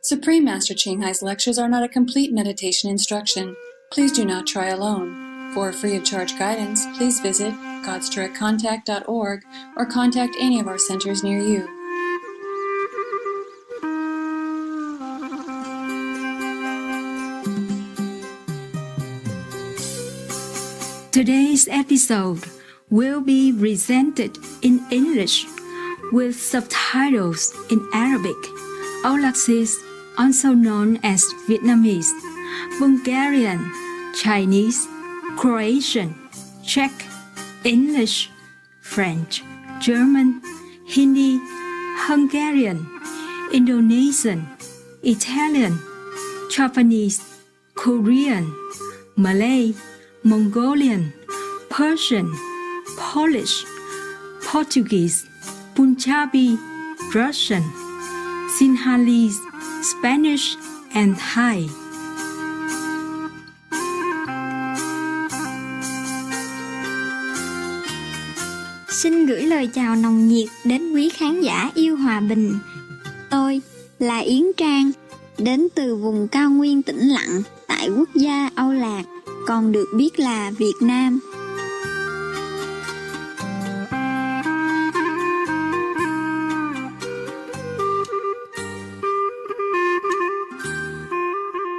Supreme Master Ching Hai's lectures are not a complete meditation instruction. Please do not try alone. For free of charge guidance, please visit godsdirectcontact.org or contact any of our centers near you. Today's episode will be presented in English with subtitles in Arabic, Aulacese, also known as Vietnamese, Bulgarian, Chinese, Croatian, Czech, English, French, German, Hindi, Hungarian, Indonesian, Italian, Japanese, Korean, Malay, Mongolian, Persian, Polish, Portuguese, Punjabi, Russian, Sinhalese, Spanish, and Thai. Xin gửi lời chào nồng nhiệt đến quý khán giả yêu hòa bình. Tôi là Yến Trang, đến từ vùng cao nguyên tĩnh lặng tại quốc gia Âu Lạc, còn được biết là Việt Nam.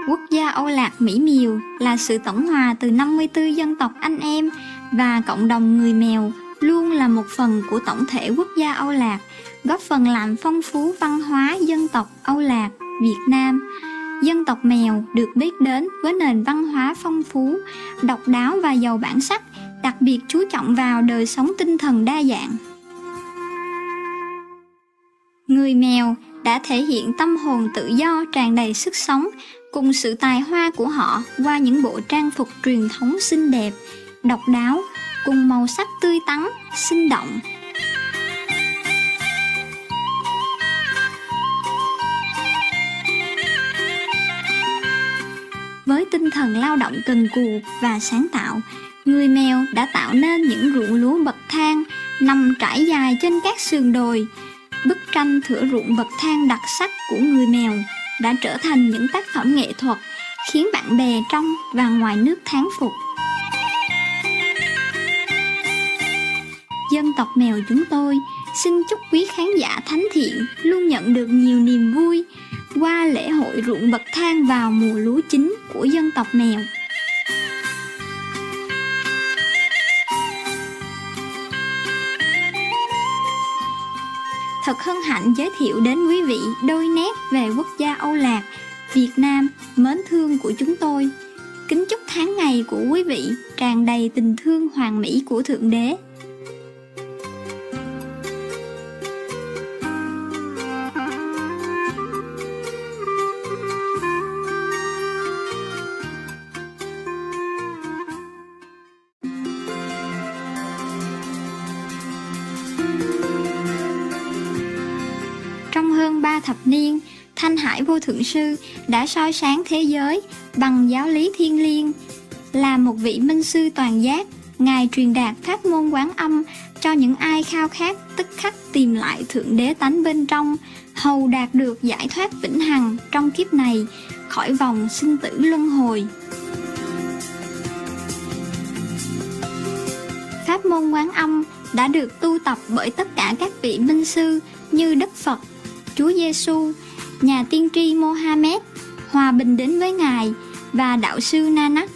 Quốc gia Âu Lạc mỹ miều là sự tổng hòa từ 54 dân tộc anh em và cộng đồng người Mèo luôn là một phần của tổng thể quốc gia Âu Lạc, góp phần làm phong phú văn hóa dân tộc Âu Lạc, Việt Nam. Dân tộc Mèo được biết đến với nền văn hóa phong phú, độc đáo và giàu bản sắc, đặc biệt chú trọng vào đời sống tinh thần đa dạng. Người Mèo đã thể hiện tâm hồn tự do tràn đầy sức sống cùng sự tài hoa của họ qua những bộ trang phục truyền thống xinh đẹp, độc đáo cùng màu sắc tươi tắn, sinh động. Với tinh thần lao động cần cù và sáng tạo, người Mèo đã tạo nên những ruộng lúa bậc thang nằm trải dài trên các sườn đồi. Bức tranh thửa ruộng bậc thang đặc sắc của người Mèo đã trở thành những tác phẩm nghệ thuật khiến bạn bè trong và ngoài nước thán phục. Dân tộc Mèo chúng tôi xin chúc quý khán giả thánh thiện luôn nhận được nhiều niềm vui qua lễ hội ruộng bậc thang vào mùa lúa chín của dân tộc Mèo. Thật hân hạnh giới thiệu đến quý vị đôi nét về quốc gia Âu Lạc, Việt Nam mến thương của chúng tôi. Kính chúc tháng ngày của quý vị tràn đầy tình thương hoàn mỹ của Thượng Đế. Trong hơn 3 thập niên, Thanh Hải Vô Thượng Sư đã soi sáng thế giới bằng giáo lý thiêng liêng. Là một vị minh sư toàn giác, Ngài truyền đạt pháp môn Quán Âm cho những ai khao khát tức khắc tìm lại Thượng Đế tánh bên trong, hầu đạt được giải thoát vĩnh hằng trong kiếp này, khỏi vòng sinh tử luân hồi. Pháp môn Quán Âm đã được tu tập bởi tất cả các vị minh sư như Đức Phật, Chúa Giêsu, nhà tiên tri Mohammed, hòa bình đến với Ngài, và đạo sư Nanak.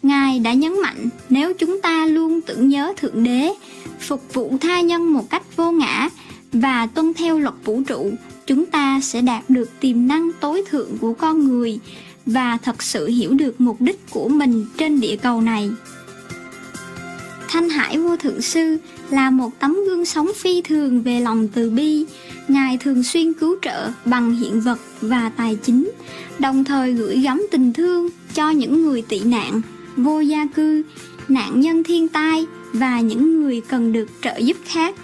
Ngài đã nhấn mạnh nếu chúng ta luôn tưởng nhớ Thượng Đế, phục vụ tha nhân một cách vô ngã và tuân theo luật vũ trụ, chúng ta sẽ đạt được tiềm năng tối thượng của con người và thật sự hiểu được mục đích của mình trên địa cầu này. Thanh Hải Vô Thượng Sư là một tấm gương sống phi thường về lòng từ bi. Ngài thường xuyên cứu trợ bằng hiện vật và tài chính, đồng thời gửi gắm tình thương cho những người tị nạn, vô gia cư, nạn nhân thiên tai và những người cần được trợ giúp khác.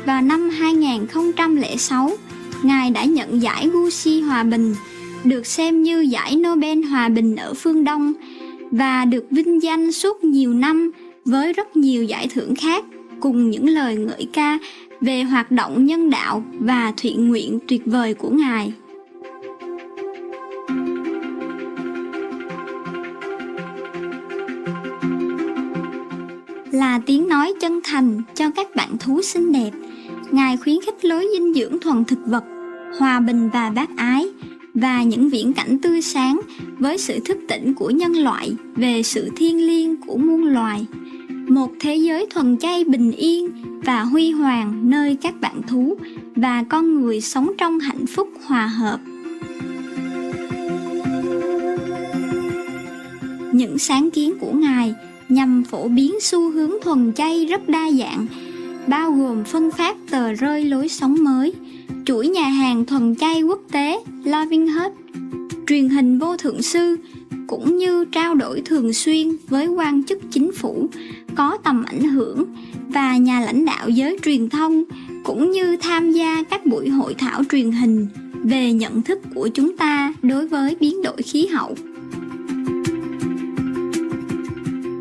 Vào năm 2006, Ngài đã nhận giải Gucci Hòa Bình, được xem như giải Nobel Hòa Bình ở phương Đông, và được vinh danh suốt nhiều năm với rất nhiều giải thưởng khác cùng những lời ngợi ca về hoạt động nhân đạo và thiện nguyện tuyệt vời của Ngài. Là tiếng nói chân thành cho các bạn thú xinh đẹp, Ngài khuyến khích lối dinh dưỡng thuần thực vật, hòa bình và bác ái, và những viễn cảnh tươi sáng với sự thức tỉnh của nhân loại về sự thiêng liêng của muôn loài. Một thế giới thuần chay bình yên và huy hoàng nơi các bạn thú và con người sống trong hạnh phúc hòa hợp. Những sáng kiến của Ngài nhằm phổ biến xu hướng thuần chay rất đa dạng, bao gồm phân phát tờ rơi lối sống mới, chuỗi nhà hàng thuần chay quốc tế Loving Hut, truyền hình vô thượng sư, cũng như trao đổi thường xuyên với quan chức chính phủ có tầm ảnh hưởng và nhà lãnh đạo giới truyền thông, cũng như tham gia các buổi hội thảo truyền hình về nhận thức của chúng ta đối với biến đổi khí hậu.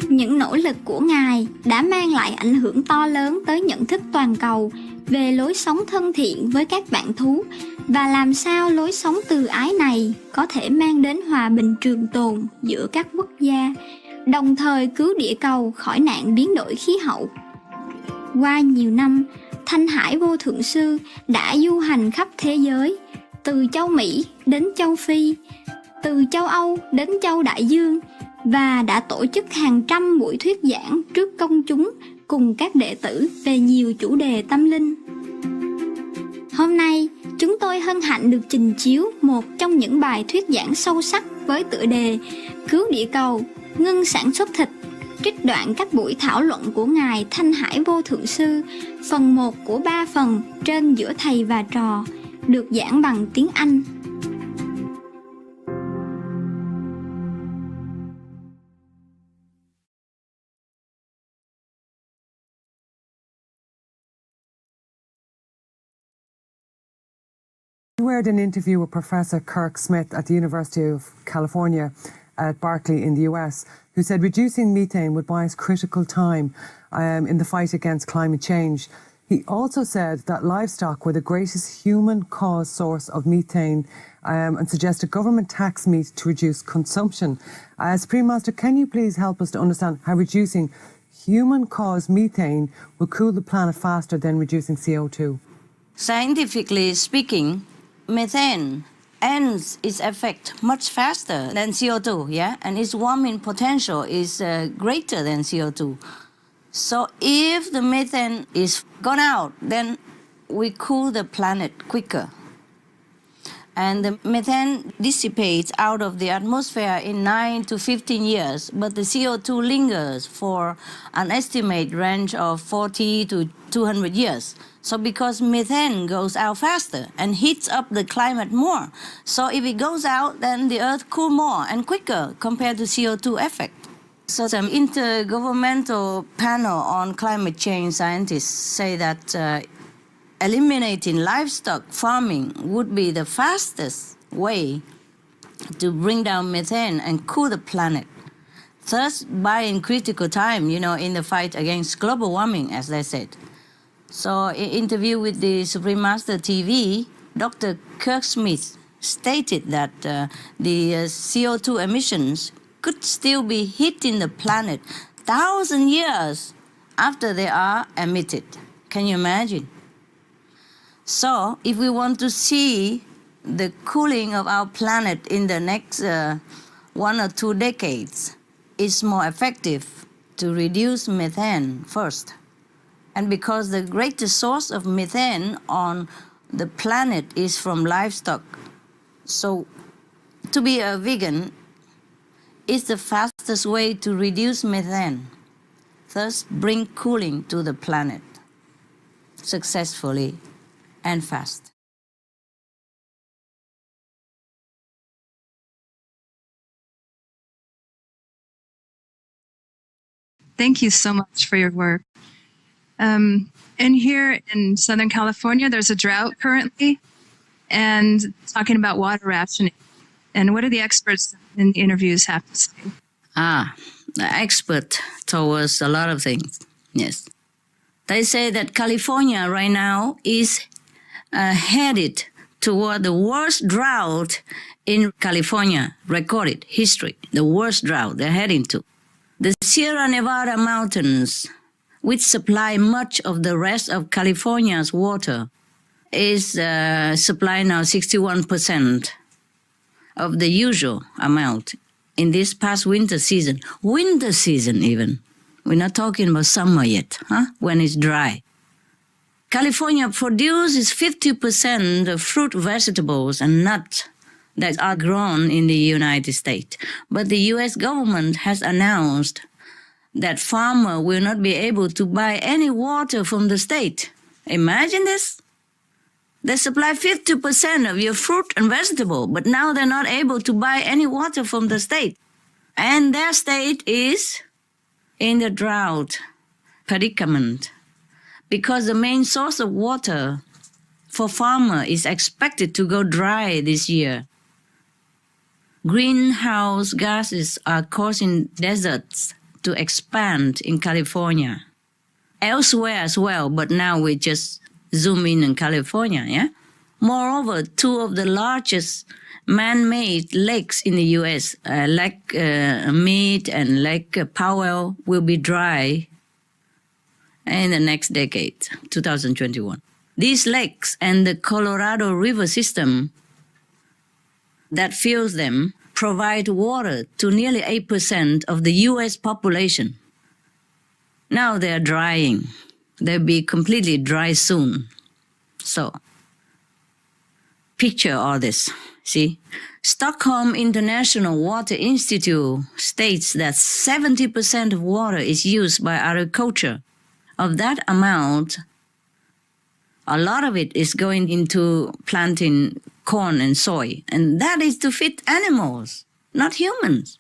Những nỗ lực của Ngài đã mang lại ảnh hưởng to lớn tới nhận thức toàn cầu về lối sống thân thiện với các bạn thú và làm sao lối sống từ ái này có thể mang đến hòa bình trường tồn giữa các quốc gia, đồng thời cứu địa cầu khỏi nạn biến đổi khí hậu. Qua nhiều năm, Thanh Hải Vô Thượng Sư đã du hành khắp thế giới, từ châu Mỹ đến châu Phi, từ châu Âu đến châu Đại Dương, và đã tổ chức hàng trăm buổi thuyết giảng trước công chúng cùng các đệ tử về nhiều chủ đề tâm linh. Hôm nay, chúng tôi hân hạnh được trình chiếu một trong những bài thuyết giảng sâu sắc với tựa đề Cứu địa cầu, ngưng sản xuất thịt, trích đoạn các buổi thảo luận của Ngài Thanh Hải Vô Thượng Sư, phần 1 của 3 phần trên giữa thầy và trò, được giảng bằng tiếng Anh. You heard an interview with Professor Kirk Smith at the University of California at Berkeley in the US, who said reducing methane would buy us critical time in the fight against climate change. He also said that livestock were the greatest human-caused source of methane and suggested government tax meat to reduce consumption. Supreme Master, can you please help us to understand how reducing human-caused methane will cool the planet faster than reducing CO2? Scientifically speaking, methane ends its effect much faster than CO2, yeah? And its warming potential is greater than CO2. So if the methane is gone out, then we cool the planet quicker. And the methane dissipates out of the atmosphere in 9 to 15 years, but the CO2 lingers for an estimated range of 40 to 200 years. So because methane goes out faster and heats up the climate more, so if it goes out, then the Earth cools more and quicker compared to CO2 effect. So the Intergovernmental Panel on Climate Change scientists say that eliminating livestock farming would be the fastest way to bring down methane and cool the planet, thus buying critical time, in the fight against global warming, as they said. So in an interview with the Supreme Master TV, Dr. Kirk Smith stated that the CO2 emissions could still be hitting the planet 1,000 years after they are emitted. Can you imagine? So if we want to see the cooling of our planet in the next 1 or 2 decades, it's more effective to reduce methane first. And because the greatest source of methane on the planet is from livestock, so to be a vegan is the fastest way to reduce methane, thus bring cooling to the planet successfully and fast. Thank you so much for your work. And here in Southern California, there's a drought currently, and talking about water rationing. And what do the experts in the interviews have to say? The expert towards a lot of things. Yes. They say that California right now is headed toward the worst drought in California recorded history, the worst drought they're heading to. The Sierra Nevada mountains, which supply much of the rest of California's water, is supplying now 61% of the usual amount in this past winter season. Winter season even. We're not talking about summer yet, when it's dry. California produces 50% of fruit, vegetables, and nuts that are grown in the United States. But the U.S. government has announced that farmers will not be able to buy any water from the state. Imagine this. They supply 50% of your fruit and vegetable, but now they're not able to buy any water from the state. And their state is in the drought predicament because the main source of water for farmer is expected to go dry this year. Greenhouse gases are causing deserts to expand in California. Elsewhere as well, but now we just zoom in California, yeah? Moreover, two of the largest man-made lakes in the U.S., Lake Mead and Lake Powell, will be dry in the next decade, 2021. These lakes and the Colorado River system that fills them provide water to nearly 8% of the U.S. population. Now they're drying. They'll be completely dry soon. So, picture all this. See, Stockholm International Water Institute states that 70% of water is used by agriculture. Of that amount, a lot of it is going into planting corn and soy, and that is to feed animals, not humans.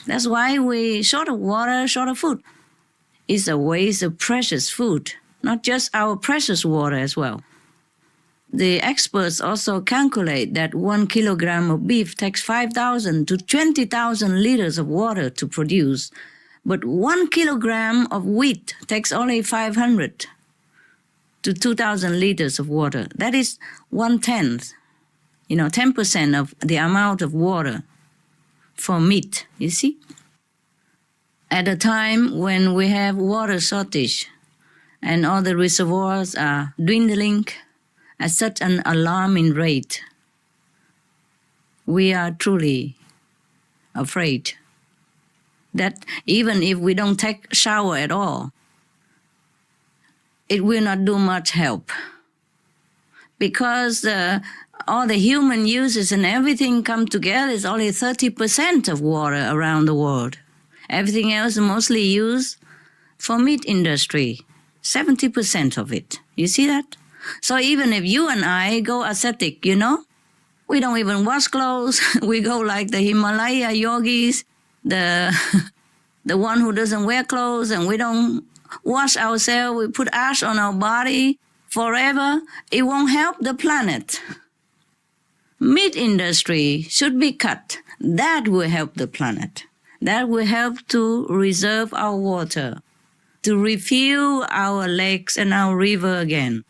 That's why we're short of water, short of food. It's a waste of precious food, not just our precious water as well. The experts also calculate that 1 kilogram of beef takes 5,000 to 20,000 liters of water to produce, but 1 kilogram of wheat takes only 500 to 2,000 liters of water. That is 1/10, 10% of the amount of water for meat, you see? At a time when we have water shortage and all the reservoirs are dwindling at such an alarming rate, we are truly afraid that even if we don't take a shower at all, it will not do much help. Because all the human uses and everything come together is only 30% of water around the world. Everything else is mostly used for meat industry, 70% of it. You see that? So even if you and I go ascetic, we don't even wash clothes. We go like the Himalaya yogis, the one who doesn't wear clothes, and we don't wash ourselves. We put ash on our body forever. It won't help the planet. Meat industry should be cut. That will help the planet. That will help to reserve our water, to refuel our lakes and our river again.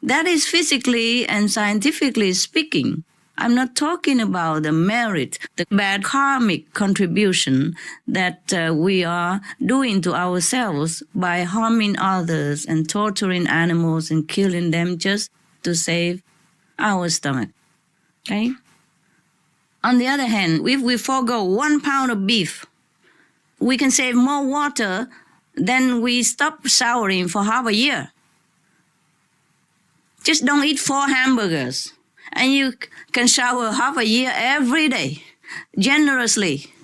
That is physically and scientifically speaking. I'm not talking about the merit, the bad karmic contribution that we are doing to ourselves by harming others and torturing animals and killing them just to save our stomach. Okay? On the other hand, if we forego 1 pound of beef, we can save more water than we stop showering for half a year. Just don't eat 4 hamburgers, and you can shower half a year every day, generously.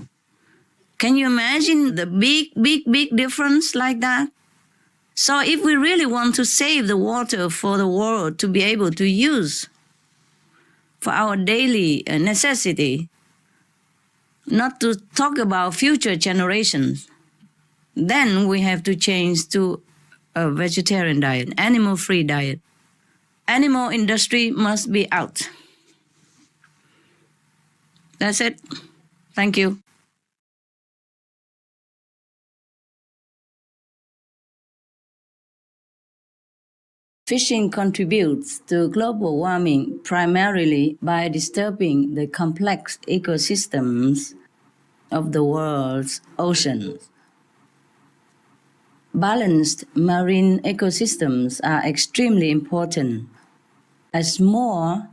Can you imagine the big difference like that? So if we really want to save the water for the world to be able to use for our daily necessity, not to talk about future generations, then we have to change to a vegetarian diet, animal-free diet. Animal industry must be out. That's it. Thank you. Fishing contributes to global warming primarily by disturbing the complex ecosystems of the world's oceans. Balanced marine ecosystems are extremely important, as more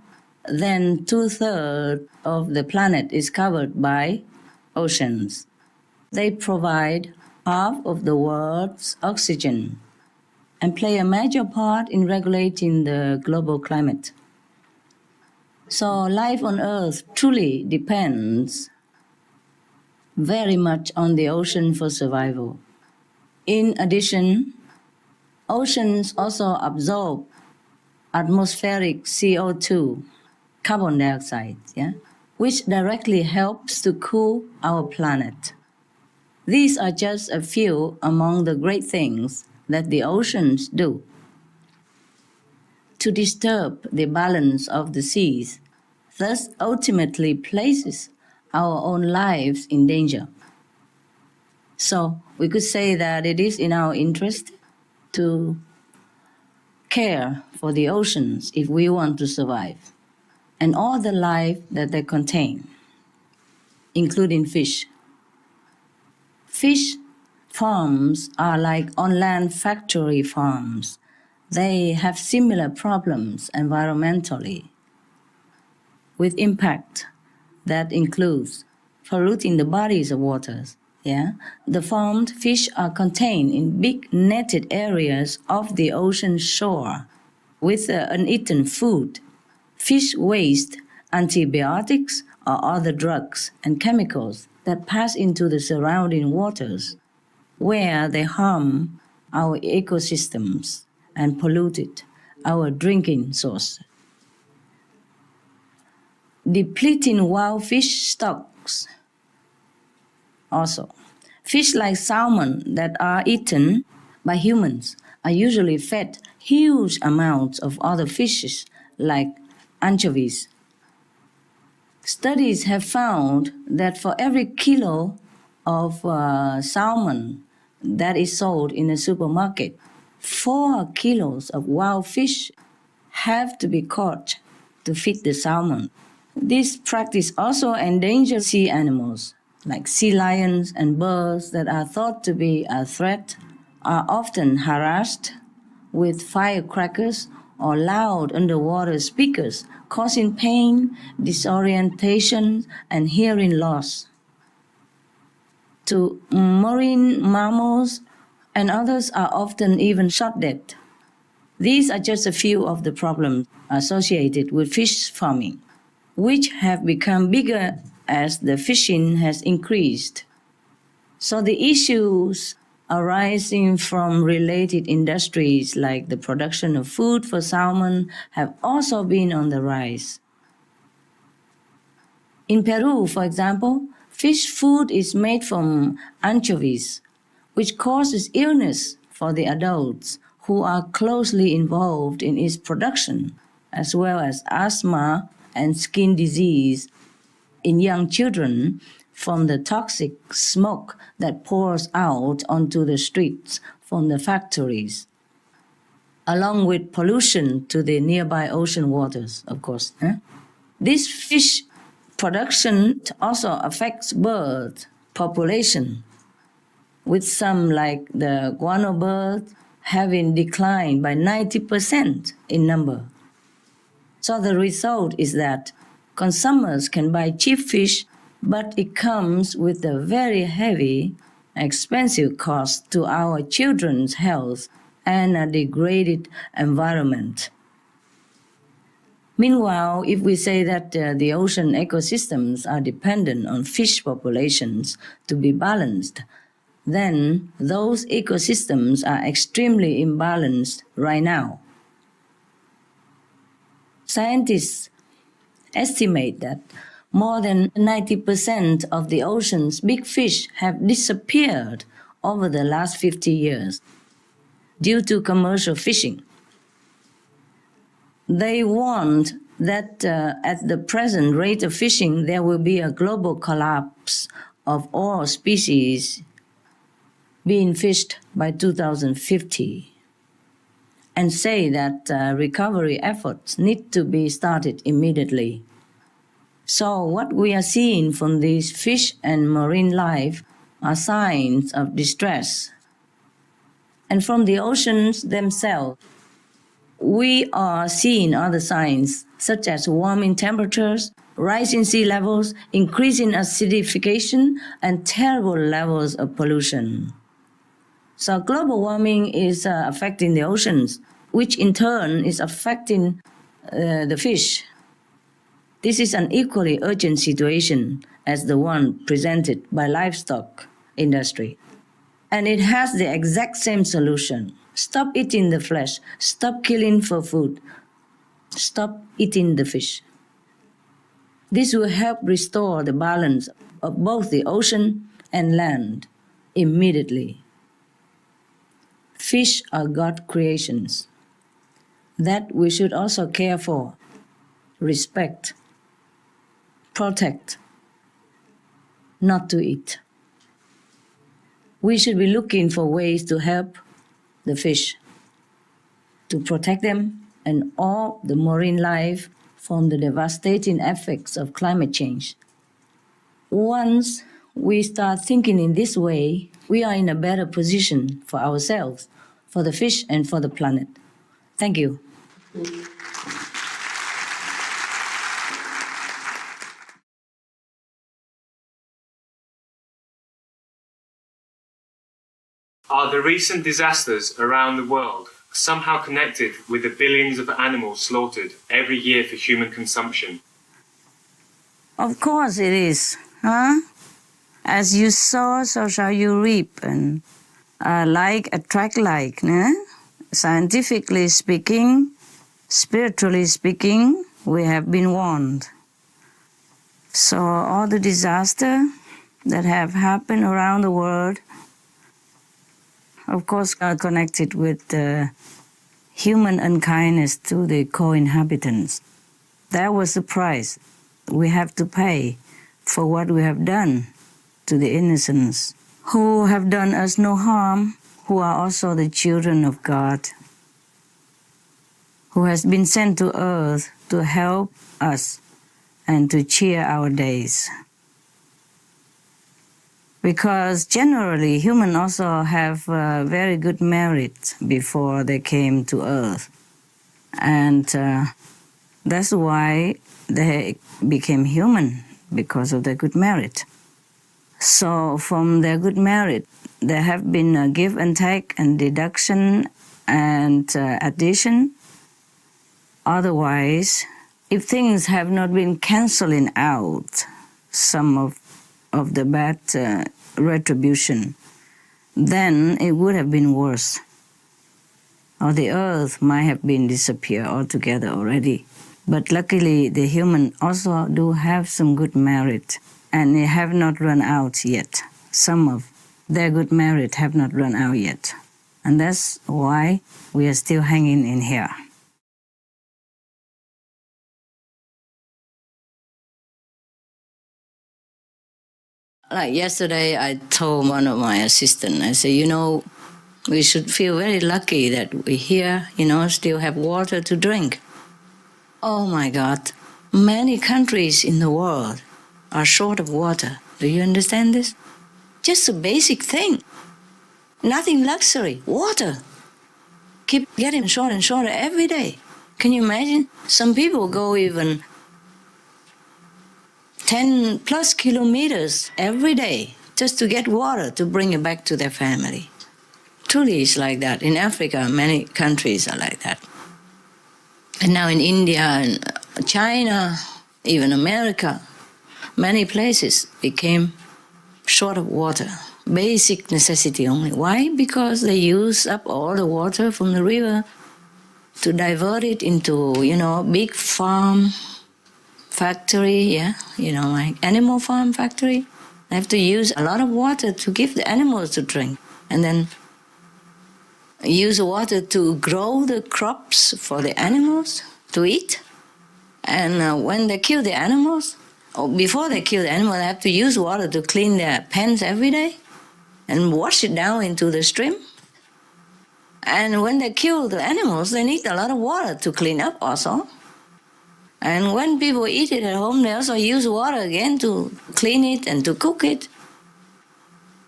than 2/3 of the planet is covered by oceans. They provide half of the world's oxygen and play a major part in regulating the global climate. So life on Earth truly depends very much on the ocean for survival. In addition, oceans also absorb atmospheric CO2, carbon dioxide, which directly helps to cool our planet. These are just a few among the great things that the oceans do. To disturb the balance of the seas, thus ultimately places our own lives in danger. So we could say that it is in our interest to care for the oceans if we want to survive, and all the life that they contain, including fish. Fish farms are like on-land factory farms. They have similar problems environmentally, with impact that includes polluting the bodies of waters. The farmed fish are contained in big netted areas of the ocean shore with uneaten food, fish waste, antibiotics, or other drugs and chemicals that pass into the surrounding waters, where they harm our ecosystems and polluted our drinking source. Depleting wild fish stocks. Also, fish like salmon that are eaten by humans are usually fed huge amounts of other fishes like anchovies. Studies have found that for every kilo of salmon that is sold in a supermarket, 4 kilos of wild fish have to be caught to feed the salmon. This practice also endangers sea animals, like sea lions and birds that are thought to be a threat, are often harassed with firecrackers or loud underwater speakers, causing pain, disorientation, and hearing loss. To marine mammals and others are often even shot dead. These are just a few of the problems associated with fish farming, which have become bigger as the fishing has increased. So the issues arising from related industries like the production of food for salmon have also been on the rise. In Peru, for example, fish food is made from anchovies, which causes illness for the adults who are closely involved in its production, as well as asthma and skin disease in young children from the toxic smoke that pours out onto the streets from the factories, along with pollution to the nearby ocean waters, of course. This fish production also affects bird population, with some like the guano bird having declined by 90% in number. So the result is that consumers can buy cheap fish, but it comes with a very heavy, expensive cost to our children's health and a degraded environment. Meanwhile, if we say that the ocean ecosystems are dependent on fish populations to be balanced, then those ecosystems are extremely imbalanced right now. Scientists estimate that more than 90% of the ocean's big fish have disappeared over the last 50 years due to commercial fishing. They warned that at the present rate of fishing, there will be a global collapse of all species being fished by 2050. and say that recovery efforts need to be started immediately. So what we are seeing from these fish and marine life are signs of distress. And from the oceans themselves, we are seeing other signs such as warming temperatures, rising sea levels, increasing acidification, and terrible levels of pollution. So global warming is affecting the oceans, which in turn is affecting the fish. This is an equally urgent situation as the one presented by livestock industry. And it has the exact same solution. Stop eating the flesh. Stop killing for food. Stop eating the fish. This will help restore the balance of both the ocean and land immediately. Fish are God creations that we should also care for, respect, protect, not to eat. We should be looking for ways to help the fish, to protect them and all the marine life from the devastating effects of climate change. Once we start thinking in this way, we are in a better position for ourselves, for the fish, and for the planet. Thank you. Are the recent disasters around the world somehow connected with the billions of animals slaughtered every year for human consumption? Of course it is, huh? As you sow, so shall you reap, and like attract like, né? Scientifically speaking, spiritually speaking, we have been warned. So all the disaster that have happened around the world, of course, are connected with human unkindness to the co-inhabitants. That was the price we have to pay for what we have done to the innocents, who have done us no harm, who are also the children of God, who has been sent to earth to help us and to cheer our days. Because generally, humans also have very good merit before they came to earth. And that's why they became human, because of their good merit. So from their good merit, there have been a give and take and deduction and addition. Otherwise, if things have not been canceling out some of the bad retribution, then it would have been worse. Or the earth might have been disappeared altogether already. But luckily, the human also do have some good merit, and they have not run out yet. Some of their good merit have not run out yet. And that's why we are still hanging in here. Like yesterday, I told one of my assistants, I said, we should feel very lucky that we here, still have water to drink. Oh my God, many countries in the world are short of water. Do you understand this? Just a basic thing. Nothing luxury, water. Keep getting shorter and shorter every day. Can you imagine? Some people go even 10 plus kilometers every day just to get water to bring it back to their family. Truly it's like that. In Africa, many countries are like that. And now in India and China, even America, many places became short of water. Basic necessity only. Why? Because they use up all the water from the river to divert it into, big farm factory, like animal farm factory. They have to use a lot of water to give the animals to drink. And then use water to grow the crops for the animals to eat. And when they kill the animals, or before they kill the animal, they have to use water to clean their pens every day and wash it down into the stream. And when they kill the animals, they need a lot of water to clean up also. And when people eat it at home, they also use water again to clean it and to cook it.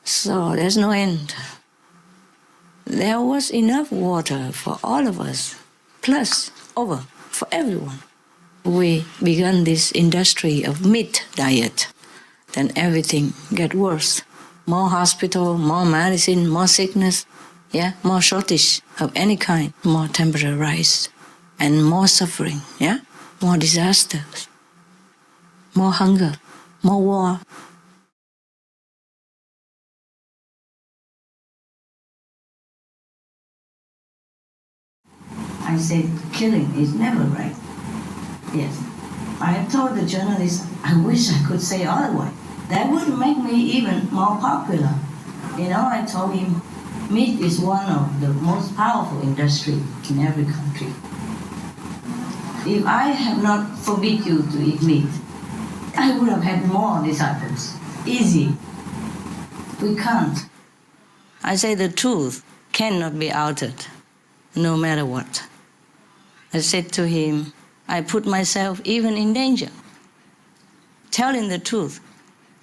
So there's no end. There was enough water for all of us, plus over for everyone. We began this industry of meat diet, then everything get worse. More hospital, more medicine, more sickness, more shortage of any kind, more temperature rise, and more suffering, more disasters, more hunger, more war. I said killing is never right. Yes. I told the journalist, I wish I could say otherwise. That would make me even more popular. I told him, meat is one of the most powerful industry in every country. If I have not forbid you to eat meat, I would have had more disciples. Easy. We can't. I say the truth cannot be altered, no matter what. I said to him, I put myself even in danger, telling the truth,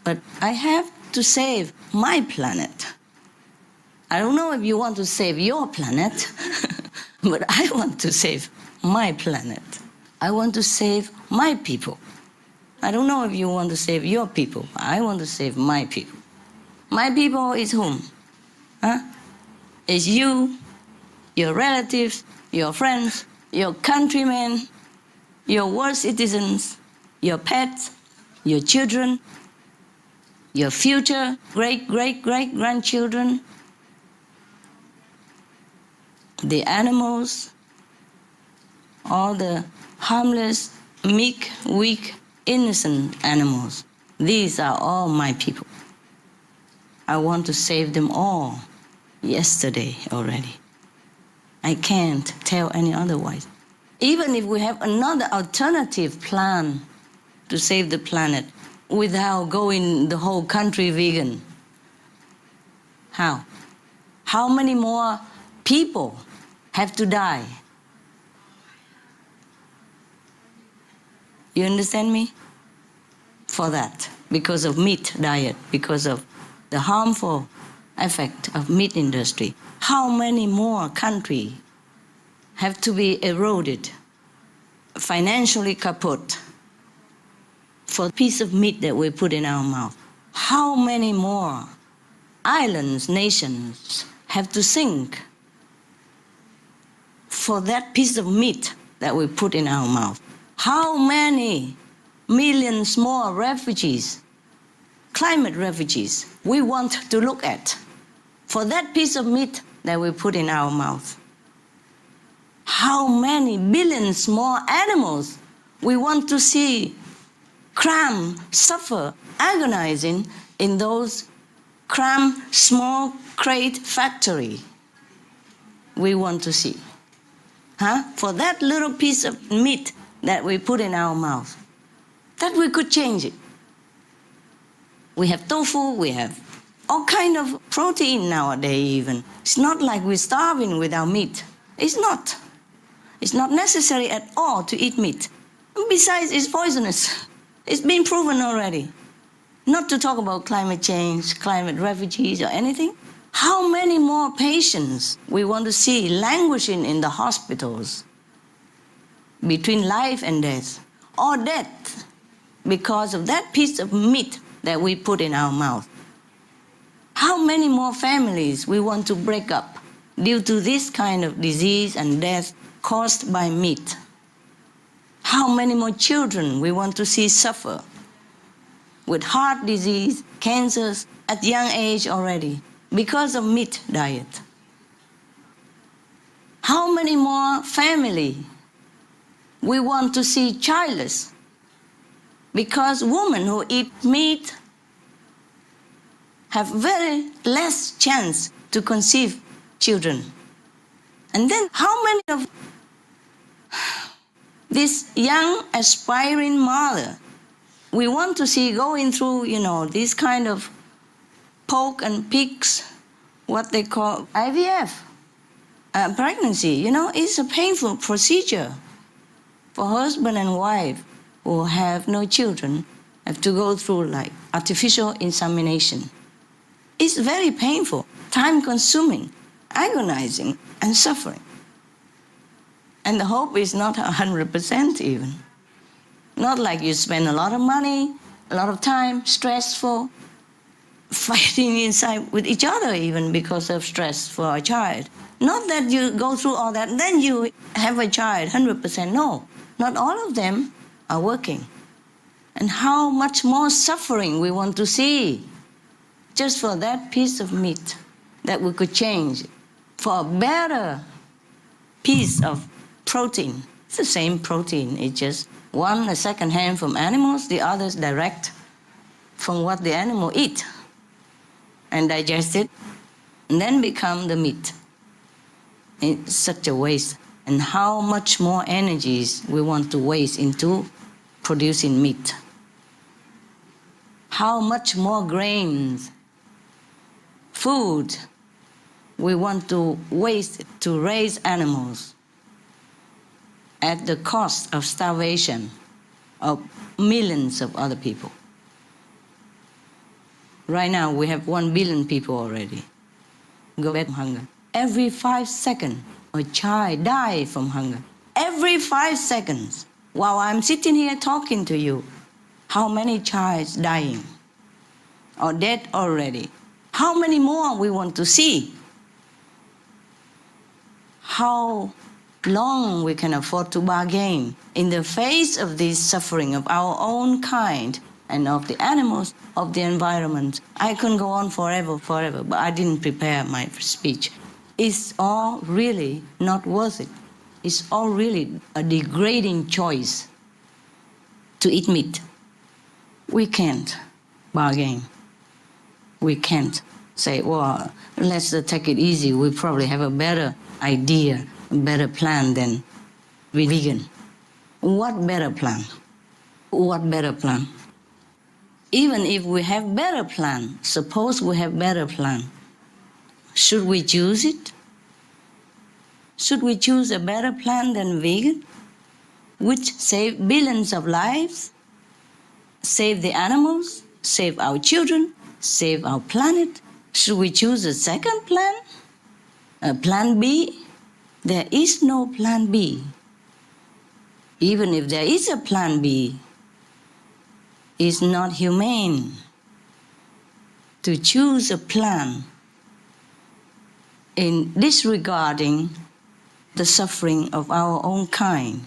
but I have to save my planet. I don't know if you want to save your planet, but I want to save my planet. I want to save my people. I don't know if you want to save your people. I want to save my people. My people is whom? It's you, your relatives, your friends, your countrymen, your world citizens, your pets, your children, your future great-great-great-grandchildren, the animals, all the harmless, meek, weak, innocent animals. These are all my people. I want to save them all yesterday already. I can't tell any otherwise. Even if we have another alternative plan to save the planet without going the whole country vegan, how? How many more people have to die? You understand me? For that, because of meat diet, because of the harmful effect of meat industry. How many more countries have to be eroded, financially kaput, for a piece of meat that we put in our mouth? How many more islands, nations have to sink for that piece of meat that we put in our mouth? How many millions more refugees, climate refugees, we want to look at for that piece of meat that we put in our mouth? How many billions more animals we want to see cram, suffer, agonizing in those cram, small crate factory we want to see? For that little piece of meat that we put in our mouth, that we could change it. We have tofu, we have all kind of protein nowadays even. It's not like we're starving without meat. It's not. It's not necessary at all to eat meat. Besides, it's poisonous. It's been proven already. Not to talk about climate change, climate refugees or anything. How many more patients we want to see languishing in the hospitals between life and death, or death because of that piece of meat that we put in our mouth? How many more families we want to break up due to this kind of disease and death caused by meat? How many more children we want to see suffer with heart disease, cancers at young age already because of meat diet? How many more family we want to see childless because women who eat meat have very less chance to conceive children? And then how many of this young aspiring mother we want to see going through, this kind of pork and pigs, what they call IVF, Pregnancy, is a painful procedure for husband and wife who have no children, have to go through like artificial insemination. It's very painful, time-consuming, agonizing, and suffering. And the hope is not 100% even. Not like you spend a lot of money, a lot of time, stressful, fighting inside with each other even because of stress for a child. Not that you go through all that, then you have a child, 100%. No, not all of them are working. And how much more suffering we want to see just for that piece of meat that we could change for a better piece of protein. It's the same protein, it's just one a second hand from animals, the others direct from what the animal eat and digest it, and then become the meat. It's such a waste. And how much more energies we want to waste into producing meat. How much more grains, food we want to waste to raise animals at the cost of starvation of millions of other people. Right now we have 1 billion people already go back from hunger. Every 5 seconds a child dies from hunger. Every 5 seconds. While I'm sitting here talking to you, how many childs dying or dead already? How many more we want to see? How long we can afford to bargain in the face of this suffering of our own kind and of the animals, of the environment. I can go on forever, but I didn't prepare my speech. It's all really not worth it. It's all really a degrading choice to eat meat. We can't bargain. We can't say, well, let's take it easy. We probably have a better idea, a better plan than vegan. What better plan? What better plan? Even if we have better plan, suppose we have better plan, should we choose it? Should we choose a better plan than vegan, which save billions of lives, save the animals, save our children, save our planet? Should we choose a second plan? A plan B? There is no plan B. Even if there is a plan B, it's not humane to choose a plan in disregarding the suffering of our own kind,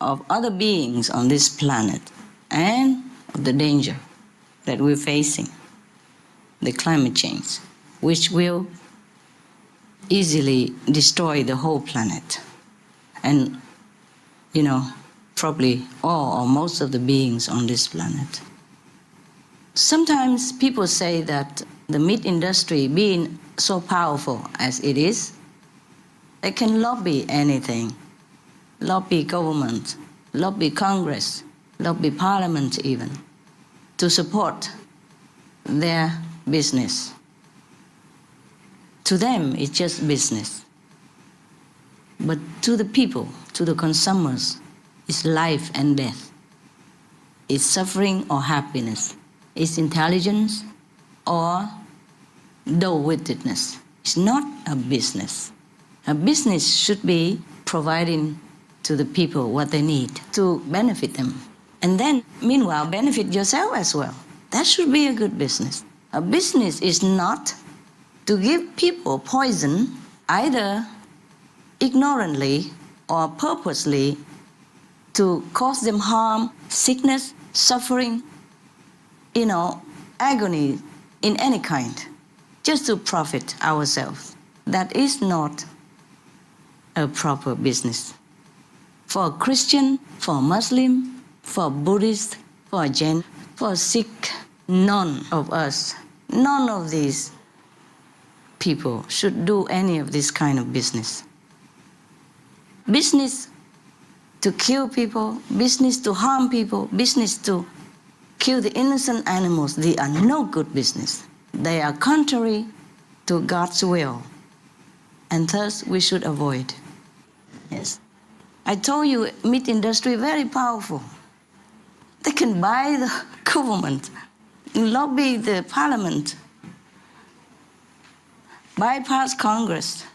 of other beings on this planet, and of the danger that we're facing, the climate change, which will easily destroy the whole planet. And, probably all or most of the beings on this planet. Sometimes people say that the meat industry, being so powerful as it is, they can lobby anything, lobby government, lobby Congress, lobby Parliament even, to support their business. To them, it's just business. But to the people, to the consumers, it's life and death. It's suffering or happiness. It's intelligence or dull-wittedness. It's not a business. A business should be providing to the people what they need to benefit them. And then, meanwhile, benefit yourself as well. That should be a good business. A business is not to give people poison either ignorantly or purposely to cause them harm, sickness, suffering, agony in any kind, just to profit ourselves. That is not a proper business. For a Christian, for a Muslim, for a Buddhist, for a Jain, for a Sikh, none of us, none of these people should do any of this kind of business. Business to kill people, business to harm people, business to kill the innocent animals, they are no good business. They are contrary to God's will. and thus we should avoid. Yes. I told you, meat industry very powerful. They can buy the government, lobby the parliament, bypass Congress.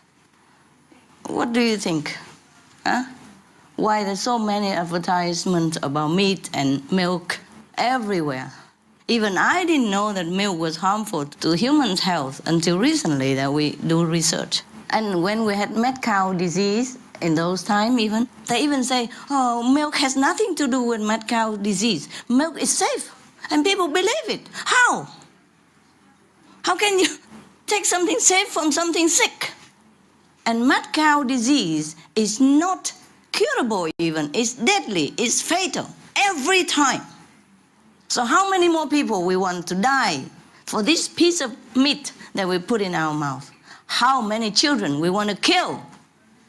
What do you think? Huh? Why there's so many advertisements about meat and milk everywhere? Even I didn't know that milk was harmful to human health until recently that we do research. And when we had mad cow disease, in those times even, they even say, oh, milk has nothing to do with mad cow disease. Milk is safe. And people believe it. How? How can you take something safe from something sick? And mad cow disease is not curable even. It's deadly. It's fatal every time. So how many more people we want to die for this piece of meat that we put in our mouth? How many children we want to kill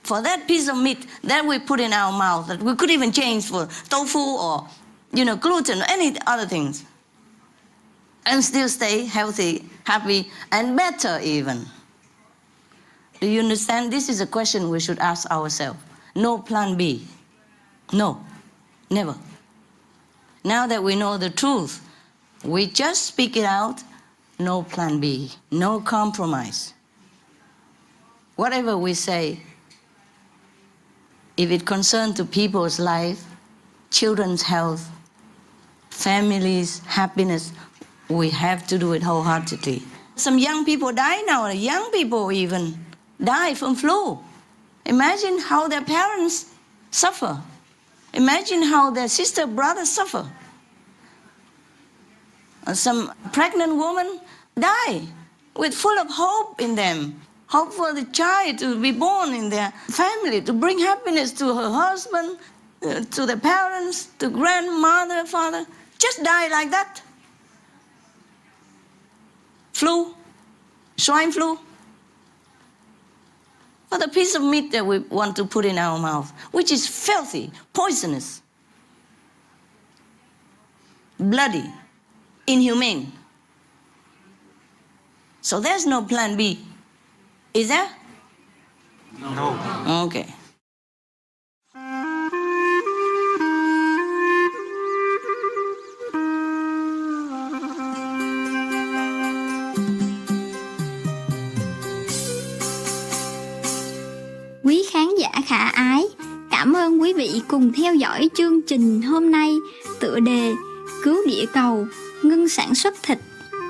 for that piece of meat that we put in our mouth that we could even change for tofu or, gluten or any other things and still stay healthy, happy, and better even. Do you understand? This is a question we should ask ourselves. No plan B. No, never. Now that we know the truth, we just speak it out. No plan B, no compromise. Whatever we say, if it concerns to people's life, children's health, families' happiness, we have to do it wholeheartedly. Some young people die now, young people even die from flu. Imagine how their parents suffer. Imagine how their sister, brothers suffer. Some pregnant women die with full of hope in them. Hope for the child to be born in their family, to bring happiness to her husband, to the parents, to grandmother, father. Just die like that. Flu, swine flu. For the piece of meat that we want to put in our mouth, which is filthy, poisonous, bloody, inhumane. So there's no plan B. Is there? No. Okay. Quý khán giả khả ái, cảm ơn quý vị cùng theo dõi chương trình hôm nay tựa đề Cứu địa cầu, ngưng sản xuất thịt,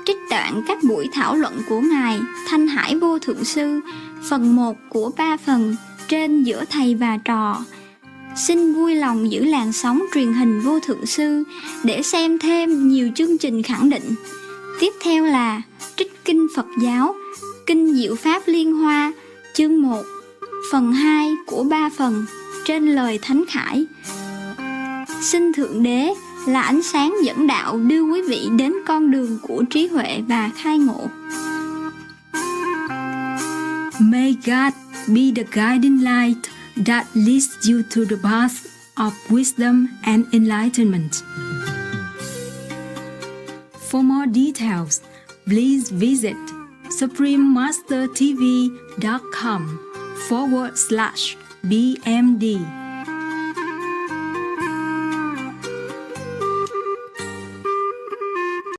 trích đoạn các buổi thảo luận của Ngài Thanh Hải Vô Thượng Sư, phần 1 của 3 phần trên Giữa Thầy và Trò. Xin vui lòng giữ làn sóng truyền hình Vô Thượng Sư để xem thêm nhiều chương trình khẳng định. Tiếp theo là trích kinh Phật giáo, kinh Diệu Pháp Liên Hoa, chương 1, phần 2 của 3 phần trên lời Thánh Khải. Xin Thượng Đế là ánh sáng dẫn đạo đưa quý vị đến con đường của trí huệ và khai ngộ. May God be the guiding light that leads you to the path of wisdom and enlightenment. For more details, please visit suprememastertv.com/BMD.